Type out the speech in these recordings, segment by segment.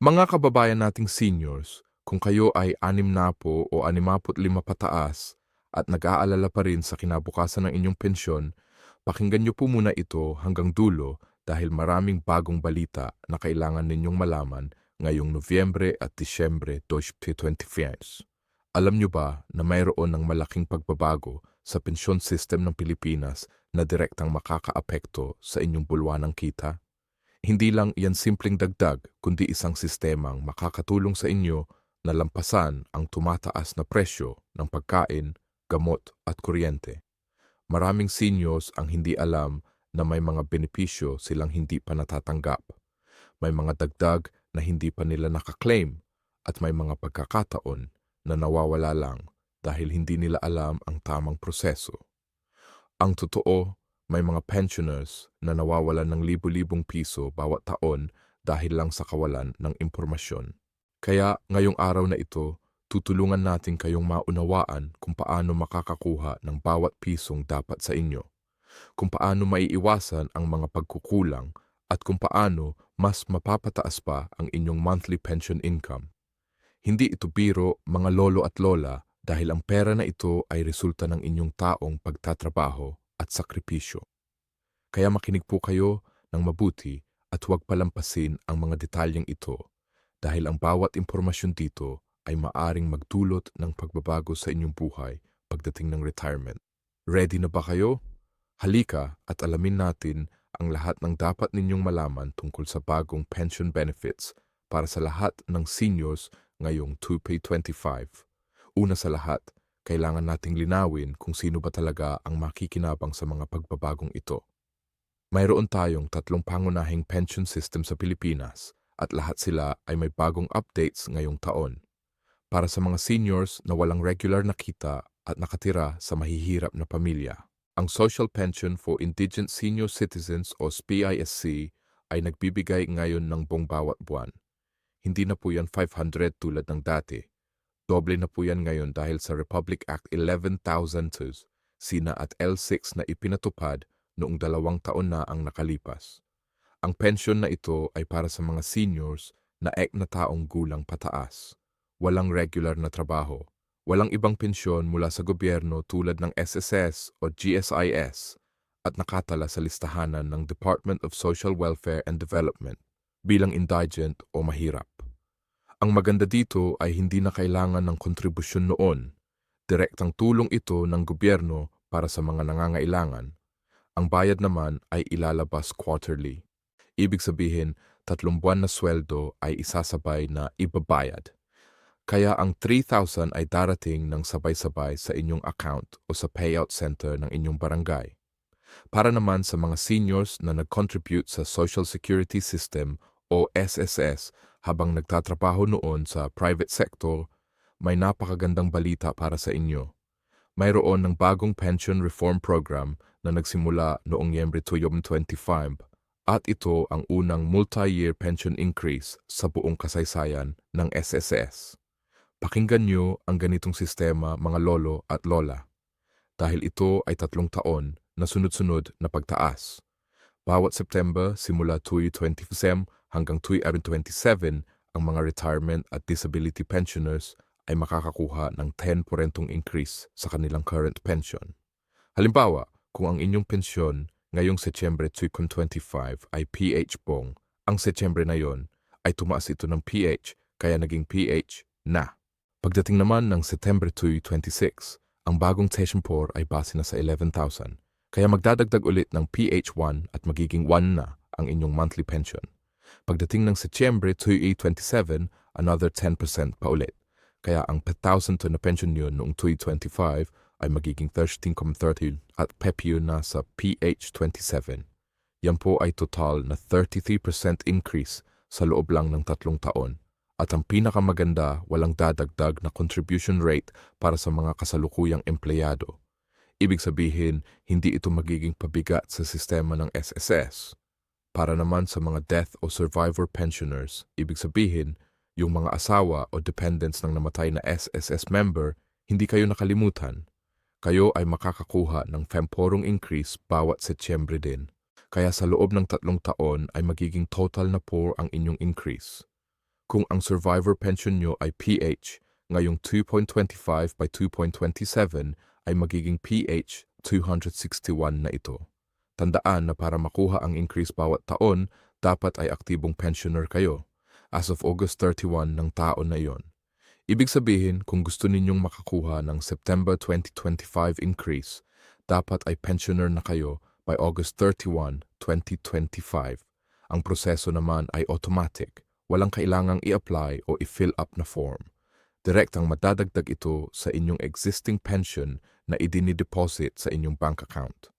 Mga kababayan nating seniors, kung kayo ay 60 o 65 pataas at nag-aalala pa rin sa kinabukasan ng inyong pensyon, pakinggan niyo po muna ito hanggang dulo dahil maraming bagong balita na kailangan ninyong malaman ngayong Nobyembre at Disyembre 2025. Alam niyo ba na mayroon ng malaking pagbabago sa pensyon system ng Pilipinas na direktang makakaapekto sa inyong bulwanang kita? Hindi lang iyan simpleng dagdag kundi isang sistemang makakatulong sa inyo na lampasan ang tumataas na presyo ng pagkain, gamot at kuryente. Maraming seniors ang hindi alam na may mga benepisyo silang hindi pa natatanggap. May mga dagdag na hindi pa nila nakaklaim at may mga pagkakataon na nawawala lang dahil hindi nila alam ang tamang proseso. Ang totoo, may mga pensioners na nawawalan ng libu-libong piso bawat taon dahil lang sa kawalan ng impormasyon. Kaya ngayong araw na ito, tutulungan natin kayong maunawaan kung paano makakakuha ng bawat pisong dapat sa inyo, kung paano maiiwasan ang mga pagkukulang at kung paano mas mapapataas pa ang inyong monthly pension income. Hindi ito biro, mga lolo at lola, dahil ang pera na ito ay resulta ng inyong taong pagtatrabaho at sakripisyo. Kaya makinig po kayo ng mabuti at huwag palampasin ang mga detalyeng ito dahil ang bawat impormasyon dito ay maaring magdulot ng pagbabago sa inyong buhay pagdating ng retirement. Ready na ba kayo? Halika at alamin natin ang lahat ng dapat ninyong malaman tungkol sa bagong pension benefits para sa lahat ng seniors ngayong 2P25. Una sa lahat, kailangan nating linawin kung sino ba talaga ang makikinabang sa mga pagbabagong ito. Mayroon tayong 3 pangunahing pension system sa Pilipinas at lahat sila ay may bagong updates ngayong taon. Para sa mga seniors na walang regular na kita at nakatira sa mahihirap na pamilya, ang Social Pension for Indigent Senior Citizens o SPISC ay nagbibigay ngayon ng buong bawat buwan. Hindi na po yan 500 tulad ng dati. Doble na po yan ngayon dahil sa Republic Act 11,002 sina at L6 na ipinatupad noong 2 taon na ang nakalipas. Ang pensyon na ito ay para sa mga seniors na na taong gulang pataas. Walang regular na trabaho. Walang ibang pensyon mula sa gobyerno tulad ng SSS o GSIS at nakatala sa listahanan ng Department of Social Welfare and Development bilang indigent o mahirap. Ang maganda dito ay hindi na kailangan ng kontribusyon noon. Direktang tulong ito ng gobyerno para sa mga nangangailangan. Ang bayad naman ay ilalabas quarterly. Ibig sabihin, 3 buwan na sweldo ay isasabay na ibabayad. Kaya ang 3,000 ay darating ng sabay-sabay sa inyong account o sa payout center ng inyong barangay. Para naman sa mga seniors na nag-contribute sa Social Security System o SSS habang nagtatrabaho noon sa private sector, may napakagandang balita para sa inyo. Mayroon ng bagong pension reform program na nagsimula noong Nobyembre 2025 at ito ang unang multi-year pension increase sa buong kasaysayan ng SSS. Pakinggan niyo ang ganitong sistema mga lolo at lola dahil ito ay 3 taon na sunod-sunod na pagtaas. Bawat September simula 2027 hanggang 2027, ang mga retirement at disability pensioners ay makakakuha ng 10% increase sa kanilang current pension. Halimbawa, kung ang inyong pensyon ngayong Setyembre 2025 ay PH Bong, ang Setyembre na yon ay tumaas ito ng PH kaya naging PH na. Pagdating naman ng September 2026, ang bagong Session 4 ay base na sa 11,000, kaya magdadagdag ulit ng PH1 at magiging 1 na ang inyong monthly pension. Pagdating ng Setyembre 2027, another 10% pa ulit. Kaya ang 1,000 na pension nyo noong 2025 ay magiging 13,30 at PEPU na sa PH27. Yan po ay total na 33% increase sa loob lang ng 3 taon. At ang pinakamaganda, walang dadagdag na contribution rate para sa mga kasalukuyang empleyado. Ibig sabihin, hindi ito magiging pabigat sa sistema ng SSS. Para naman sa mga death o survivor pensioners, ibig sabihin, yung mga asawa o dependents ng namatay na SSS member, hindi kayo nakalimutan. Kayo ay makakakuha ng FEMPORong increase bawat Setyembre din. Kaya sa loob ng 3 taon ay magiging total na po ang inyong increase. Kung ang survivor pension nyo ay PH, ngayong 2.25 by 2.27 ay magiging PH 261 na ito. Tandaan na para makuha ang increase bawat taon, dapat ay aktibong pensioner kayo as of August 31 ng taon na iyon. Ibig sabihin, kung gusto ninyong makakuha ng September 2025 increase, dapat ay pensioner na kayo by August 31, 2025. Ang proseso naman ay automatic. Walang kailangang i-apply o i-fill up na form. Direktang madadagdag ito sa inyong existing pension na idinideposit sa inyong bank account.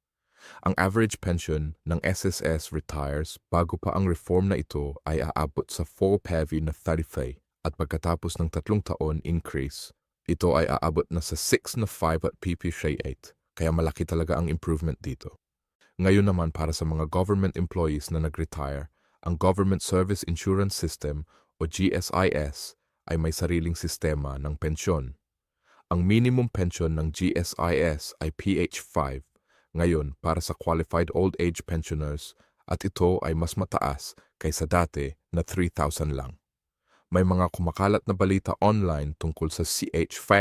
Ang average pension ng SSS retires bago pa ang reform na ito ay aabot sa 4 PEVI na tarife at pagkatapos ng 3 taon increase, ito ay aabot na sa 6 na 5 at PP8, kaya malaki talaga ang improvement dito. Ngayon naman para sa mga government employees na nag-retire, ang Government Service Insurance System o GSIS ay may sariling sistema ng pensyon. Ang minimum pension ng GSIS ay PH5 ngayon para sa qualified old age pensioners at ito ay mas mataas kaysa dati na 3,000 lang. May mga kumakalat na balita online tungkol sa CH5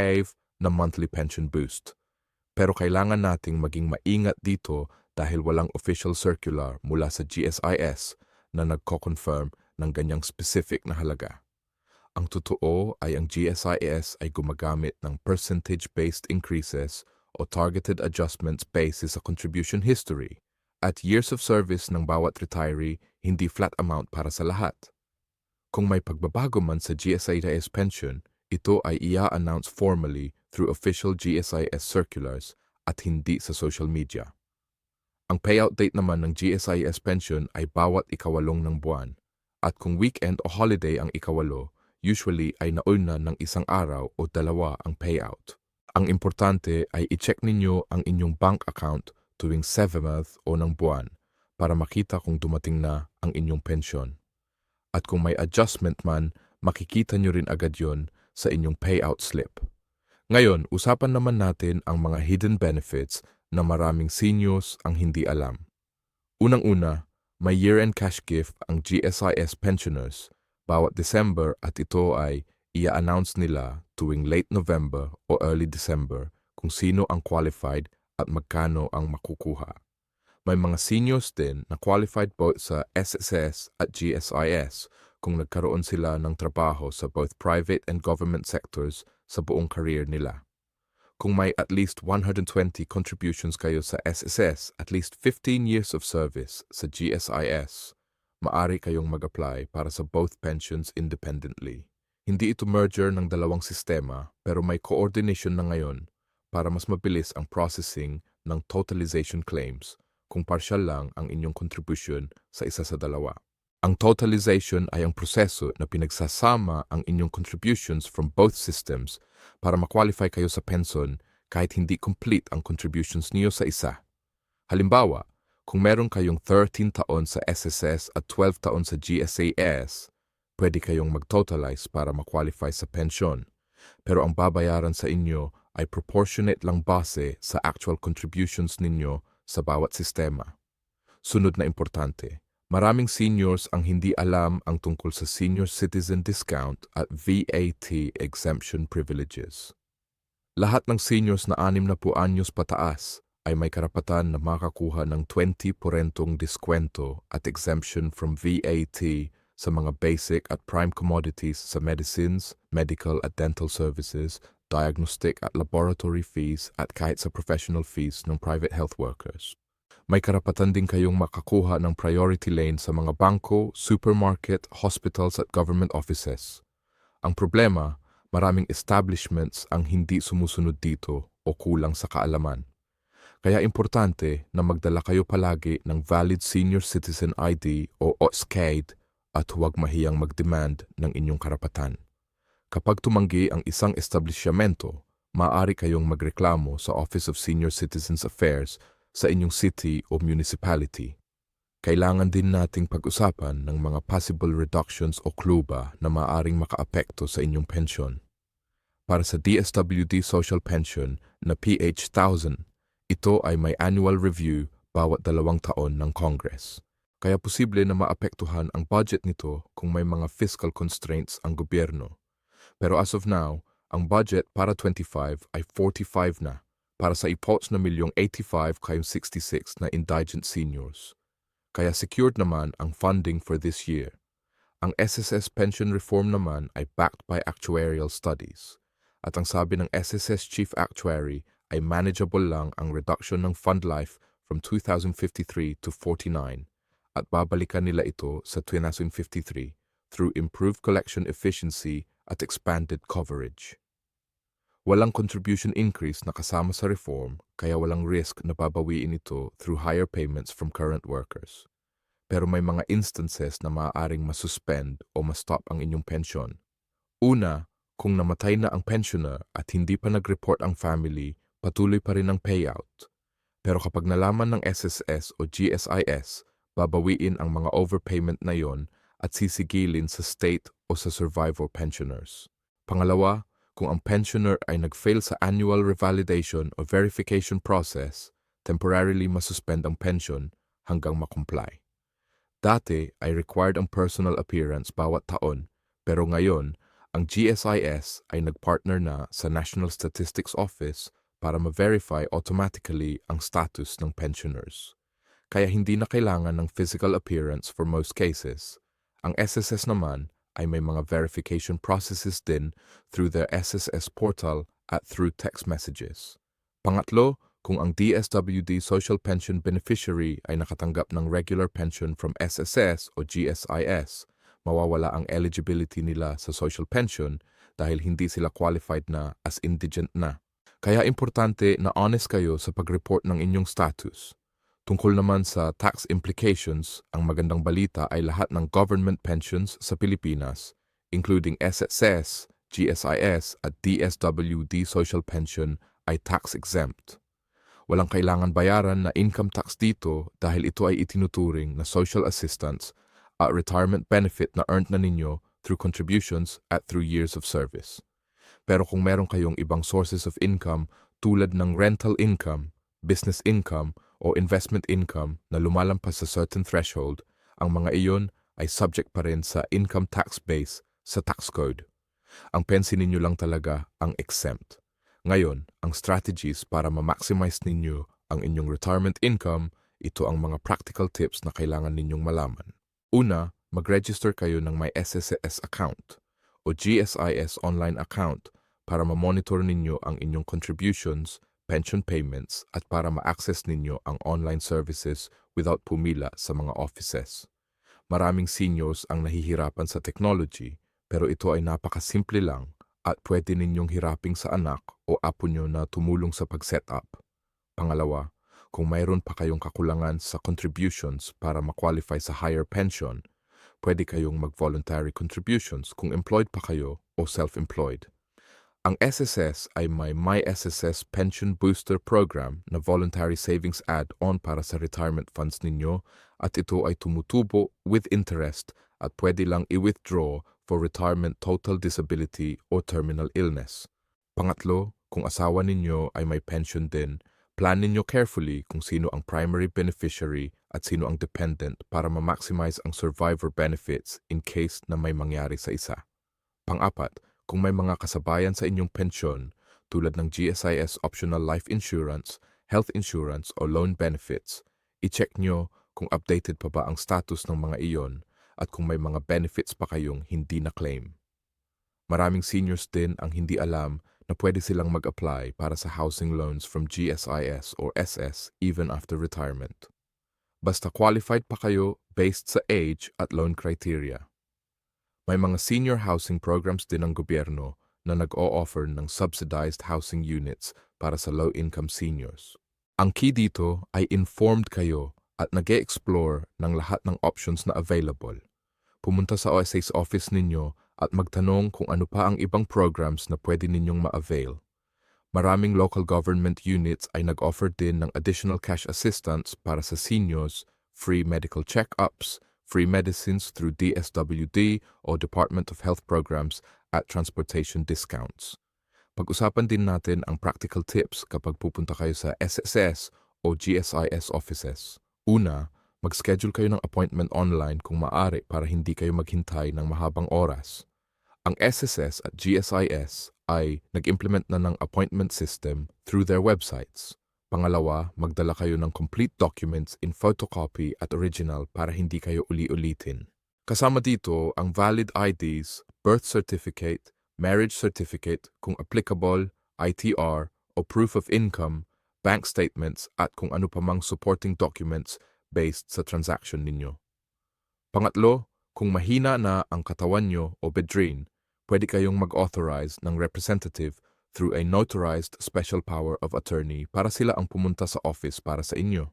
na monthly pension boost. Pero kailangan nating maging maingat dito dahil walang official circular mula sa GSIS na nagko-confirm ng ganyang specific na halaga. Ang totoo ay ang GSIS ay gumagamit ng percentage-based increases o targeted adjustments based sa contribution history at years of service ng bawat retiree, hindi flat amount para sa lahat. Kung may pagbabago man sa GSIS pension, ito ay i-announce formally through official GSIS circulars at hindi sa social media. Ang payout date naman ng GSIS pension ay bawat ikawalong ng buwan at kung weekend o holiday ang ikawalo, usually ay nauna ng 1 araw o 2 ang payout. Ang importante ay i-check ninyo ang inyong bank account tuwing 7th o ng buwan para makita kung dumating na ang inyong pension. At kung may adjustment man, makikita nyo rin agad yon sa inyong payout slip. Ngayon, usapan naman natin ang mga hidden benefits na maraming seniors ang hindi alam. Unang-una, may year-end cash gift ang GSIS pensioners bawat December at ito ay i-announce nila tuwing late November o early December kung sino ang qualified at magkano ang makukuha. May mga seniors din na qualified both sa SSS at GSIS kung nagkaroon sila ng trabaho sa both private and government sectors sa buong career nila. Kung may at least 120 contributions kayo sa SSS, at least 15 years of service sa GSIS, maari kayong mag-apply para sa both pensions independently. Hindi ito merger ng dalawang sistema pero may coordination na ngayon para mas mabilis ang processing ng totalization claims kung partial lang ang inyong contribution sa isa sa dalawa. Ang totalization ay ang proseso na pinagsasama ang inyong contributions from both systems para ma-qualify kayo sa pension kahit hindi complete ang contributions niyo sa isa. Halimbawa, kung meron kayong 13 taon sa SSS at 12 taon sa GSIS, pwede kayong mag-totalize para ma-qualify sa pension. Pero ang babayaran sa inyo ay proportionate lang base sa actual contributions ninyo sa bawat sistema. Sunod na importante, maraming seniors ang hindi alam ang tungkol sa senior citizen discount at VAT exemption privileges. Lahat ng seniors na 60 anyos pataas ay may karapatan na makakuha ng 20% diskwento at exemption from VAT sa mga basic at prime commodities sa medicines, medical at dental services, diagnostic at laboratory fees at kahit sa professional fees ng private health workers. May karapatan din kayong makakuha ng priority lane sa mga bangko, supermarket, hospitals at government offices. Ang problema, maraming establishments ang hindi sumusunod dito o kulang sa kaalaman. Kaya importante na magdala kayo palagi ng valid senior citizen ID o OSCAID at huwag mahiyang mag-demand ng inyong karapatan. Kapag tumanggi ang isang establishmento, maaari kayong magreklamo sa Office of Senior Citizens Affairs sa inyong city o municipality. Kailangan din nating pag-usapan ng mga possible reductions o kluba na maaaring makaapekto sa inyong pensyon. Para sa DSWD Social Pension na PH1000, ito ay may annual review bawat 2 taon ng Congress. Kaya posible na maapektuhan ang budget nito kung may mga fiscal constraints ang gobyerno. Pero as of now, ang budget para 25 ay 45 na para sa ipots na 85 kayong 66 na indigent seniors. Kaya secured naman ang funding for this year. Ang SSS pension reform naman ay backed by actuarial studies. At ang sabi ng SSS Chief Actuary ay manageable lang ang reduction ng fund life from 2053 to 49 at babalikan nila ito sa 2053 through improved collection efficiency at expanded coverage. Walang contribution increase na kasama sa reform kaya walang risk na babawiin ito through higher payments from current workers. Pero may mga instances na maaaring masuspend o ma-stop ang inyong pensyon. Una, kung namatay na ang pensioner at hindi pa nag-report ang family, patuloy pa rin ang payout. Pero kapag nalaman ng SSS o GSIS, babawiin ang mga overpayment na yon at sisigilin sa state o sa survivor pensioners. Pangalawa, kung ang pensioner ay nag-fail sa annual revalidation o verification process, temporarily masuspend ang pension hanggang makomply. Dati ay required ang personal appearance bawat taon, pero ngayon, ang GSIS ay nagpartner na sa National Statistics Office para ma-verify automatically ang status ng pensioners. Kaya hindi na kailangan ng physical appearance for most cases. Ang SSS naman ay may mga verification processes din through their SSS portal at through text messages. Pangatlo, kung ang DSWD Social Pension Beneficiary ay nakatanggap ng regular pension from SSS o GSIS, mawawala ang eligibility nila sa social pension dahil hindi sila qualified na as indigent na. Kaya importante na honest kayo sa pag-report ng inyong status. Tungkol naman sa tax implications, ang magandang balita ay lahat ng government pensions sa Pilipinas, including SSS, GSIS at DSWD Social Pension ay tax-exempt. Walang kailangan bayaran na income tax dito dahil ito ay itinuturing na social assistance at retirement benefit na earned na ninyo through contributions at through years of service. Pero kung meron kayong ibang sources of income tulad ng rental income, business income, o investment income na lumalampas sa certain threshold, ang mga iyon ay subject pa rin sa income tax base sa tax code. Ang pensi ninyo lang talaga ang exempt. Ngayon, ang strategies para ma-maximize ninyo ang inyong retirement income, ito ang mga practical tips na kailangan ninyong malaman. Una, mag-register kayo ng may SSS account o GSIS online account para ma-monitor ninyo ang inyong contributions, pension payments at para ma-access ninyo ang online services without pumila sa mga offices. Maraming seniors ang nahihirapan sa technology pero ito ay napakasimple lang at pwede ninyong hiraping sa anak o apo nyo na tumulong sa pag-setup. Pangalawa, kung mayroon pa kayong kakulangan sa contributions para ma-qualify sa higher pension, pwede kayong mag-voluntary contributions kung employed pa kayo o self-employed. Ang SSS ay may My SSS Pension Booster Program na voluntary savings add-on para sa retirement funds ninyo at ito ay tumutubo with interest at pwede lang i-withdraw for retirement total disability o terminal illness. Pangatlo, kung asawa ninyo ay may pension din, plan ninyo carefully kung sino ang primary beneficiary at sino ang dependent para ma-maximize ang survivor benefits in case na may mangyari sa isa. Pang-apat, kung may mga kasabayan sa inyong pensyon tulad ng GSIS optional life insurance, health insurance o loan benefits, i-check nyo kung updated pa ba ang status ng mga iyon at kung may mga benefits pa kayong hindi na-claim. Maraming seniors din ang hindi alam na pwede silang mag-apply para sa housing loans from GSIS or SS even after retirement. Basta qualified pa kayo based sa age at loan criteria. May mga senior housing programs din ng gobyerno na nag-o-offer ng subsidized housing units para sa low-income seniors. Ang key dito ay informed kayo at nag-e-explore ng lahat ng options na available. Pumunta sa OSA's office ninyo at magtanong kung ano pa ang ibang programs na pwede ninyong ma-avail. Maraming local government units ay nag-offer din ng additional cash assistance para sa seniors, free medical check-ups, free medicines through DSWD o Department of Health programs at transportation discounts. Pag-usapan din natin ang practical tips kapag pupunta kayo sa SSS o GSIS offices. Una, Mag-schedule kayo ng appointment online kung maaari para hindi kayo maghintay ng mahabang oras. Ang SSS at GSIS ay nag-implement na ng appointment system through their websites. Pangalawa, magdala kayo ng complete documents in photocopy at original para hindi kayo uli-ulitin. Kasama dito ang valid IDs, birth certificate, marriage certificate kung applicable, ITR o proof of income, bank statements at kung ano pa mang supporting documents based sa transaction ninyo. Pangatlo, kung mahina na ang katawan nyo o bedridden, pwede kayong mag-authorize ng representative through a notarized special power of attorney para sila ang pumunta sa office para sa inyo.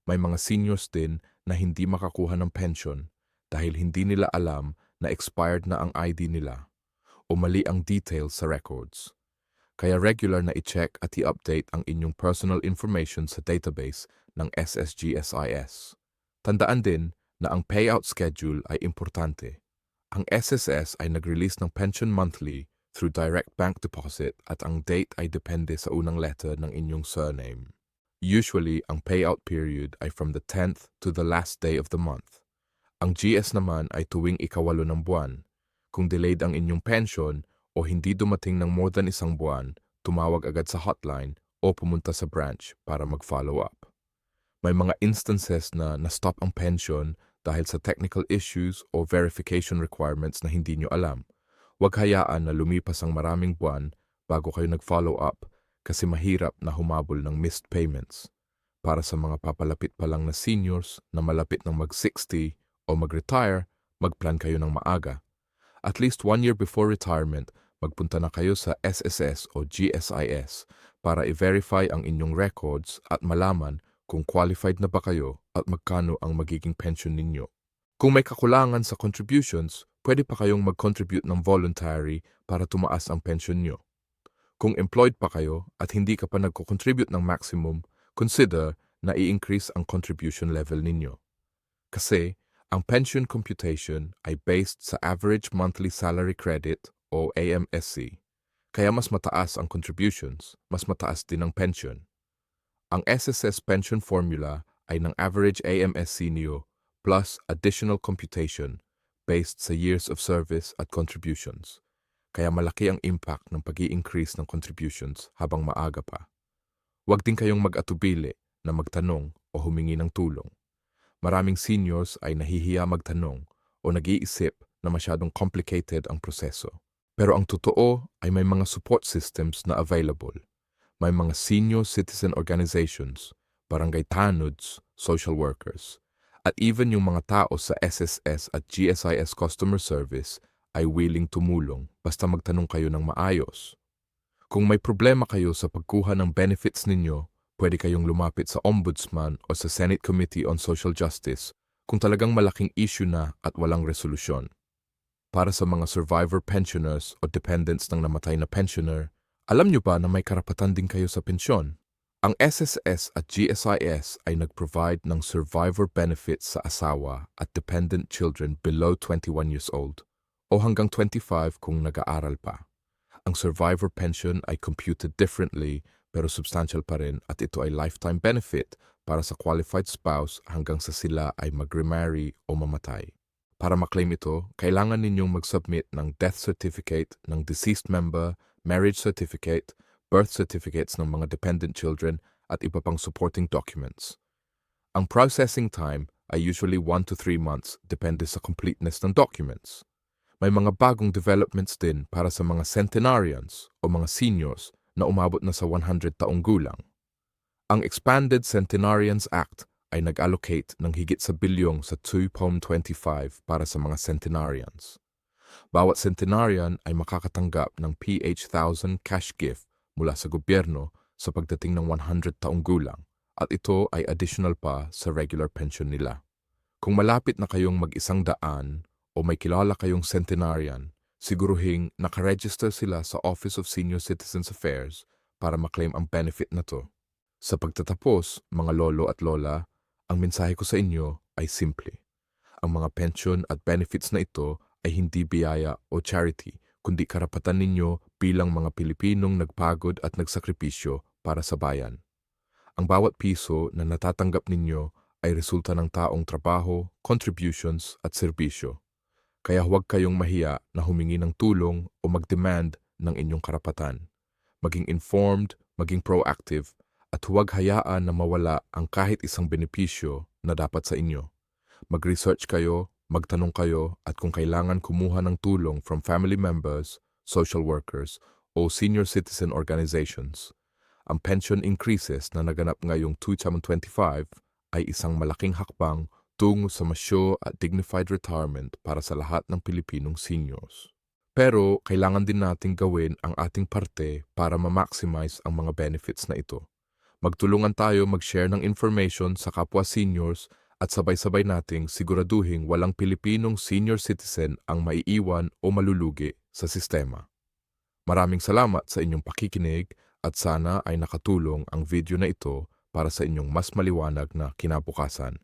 May mga seniors din na hindi makakuha ng pension dahil hindi nila alam na expired na ang ID nila o mali ang details sa records. Kaya regular na i-check at i-update ang inyong personal information sa database ng SSGSIS. Tandaan din na ang payout schedule ay importante. Ang SSS ay nag-release ng pension monthly through direct bank deposit at ang date ay depende sa unang letter ng inyong surname. Usually, ang payout period ay from the 10th to the last day of the month. Ang GS naman ay tuwing ikawalo ng buwan. Kung delayed ang inyong pension o hindi dumating ng more than isang buwan, tumawag agad sa hotline o pumunta sa branch para mag-follow up. May mga instances na na-stop ang pension dahil sa technical issues o verification requirements na hindi nyo alam. Huwag hayaan na lumipas ang maraming buwan bago kayo nag-follow up kasi mahirap na humabol ng missed payments. Para sa mga papalapit pa lang na seniors na malapit ng mag-60 o mag-retire, mag-plan kayo ng maaga. At least 1 year before retirement, magpunta na kayo sa SSS o GSIS para i-verify ang inyong records at malaman kung qualified na ba kayo at magkano ang magiging pension ninyo. Kung may kakulangan sa contributions, pwede pa kayong mag-contribute ng voluntary para tumaas ang pension nyo. Kung employed pa kayo at hindi ka pa nagko-contribute ng maximum, consider na i-increase ang contribution level ninyo. Kasi ang pension computation ay based sa average monthly salary credit o AMSC. Kaya mas mataas ang contributions, mas mataas din ang pension. Ang SSS pension formula ay ng average AMSC niyo plus additional computation based sa years of service at contributions. Kaya malaki ang impact ng pag-i-increase ng contributions habang maaga pa. Huwag din kayong mag-atubili na magtanong o humingi ng tulong. Maraming seniors ay nahihiya magtanong o nag-iisip na masyadong complicated ang proseso. Pero ang totoo ay may mga support systems na available. May mga senior citizen organizations, barangay tanuds, social workers, at even yung mga tao sa SSS at GSIS customer service ay willing tumulong basta magtanong kayo ng maayos. Kung may problema kayo sa pagkuha ng benefits ninyo, pwede kayong lumapit sa Ombudsman o sa Senate Committee on Social Justice kung talagang malaking issue na at walang resolusyon. Para sa mga survivor pensioners o dependents ng namatay na pensioner, alam nyo ba na may karapatan din kayo sa pensyon? Ang SSS at GSIS ay nag-provide ng survivor benefits sa asawa at dependent children below 21 years old o hanggang 25 kung nag-aaral pa. Ang survivor pension ay computed differently pero substantial pa rin at ito ay lifetime benefit para sa qualified spouse hanggang sa sila ay mag-remarry o mamatay. Para maklaim ito, kailangan ninyong mag-submit ng death certificate ng deceased member, marriage certificate, birth certificates ng mga dependent children at iba pang supporting documents. Ang processing time ay usually 1 to 3 months depende sa completeness ng documents. May mga bagong developments din para sa mga centenarians o mga seniors na umabot na sa 100 taong gulang. Ang Expanded Centenarians Act ay nag-allocate ng higit sa bilyong sa 2.25 para sa mga centenarians. Bawat centenarian ay makakatanggap ng PH-1000 cash gift mula sa gobyerno sa pagdating ng 100 taong gulang at ito ay additional pa sa regular pension nila. Kung malapit na kayong mag-100 o may kilala kayong centenarian, siguruhing nakaregister sila sa Office of Senior Citizens Affairs para maklaim ang benefit na to. Sa pagtatapos, mga lolo at lola, ang mensahe ko sa inyo ay simple. Ang mga pension at benefits na ito ay hindi biyaya o charity, kundi karapatan ninyo bilang mga Pilipinong nagpagod at nagsakripisyo para sa bayan. Ang bawat piso na natatanggap ninyo ay resulta ng taong trabaho, contributions at serbisyo. Kaya huwag kayong mahiya na humingi ng tulong o mag-demand ng inyong karapatan. Maging informed, maging proactive, at huwag hayaan na mawala ang kahit isang benepisyo na dapat sa inyo. Mag-research kayo, magtanong kayo, at kung kailangan kumuha ng tulong from family members, social workers, o senior citizen organizations. Ang pension increases na naganap ngayong 2025 ay isang malaking hakbang tungo sa masyo at dignified retirement para sa lahat ng Pilipinong seniors. Pero kailangan din nating gawin ang ating parte para ma-maximize ang mga benefits na ito. Magtulungan tayo mag-share ng information sa kapwa seniors at sabay-sabay nating siguraduhin walang Pilipinong senior citizen ang maiiwan o malulugi sa sistema. Maraming salamat sa inyong pakikinig at sana ay nakatulong ang video na ito para sa inyong mas maliwanag na kinabukasan.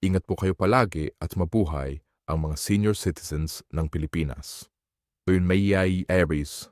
Ingat po kayo palagi at mabuhay ang mga senior citizens ng Pilipinas. Unmayay Aries.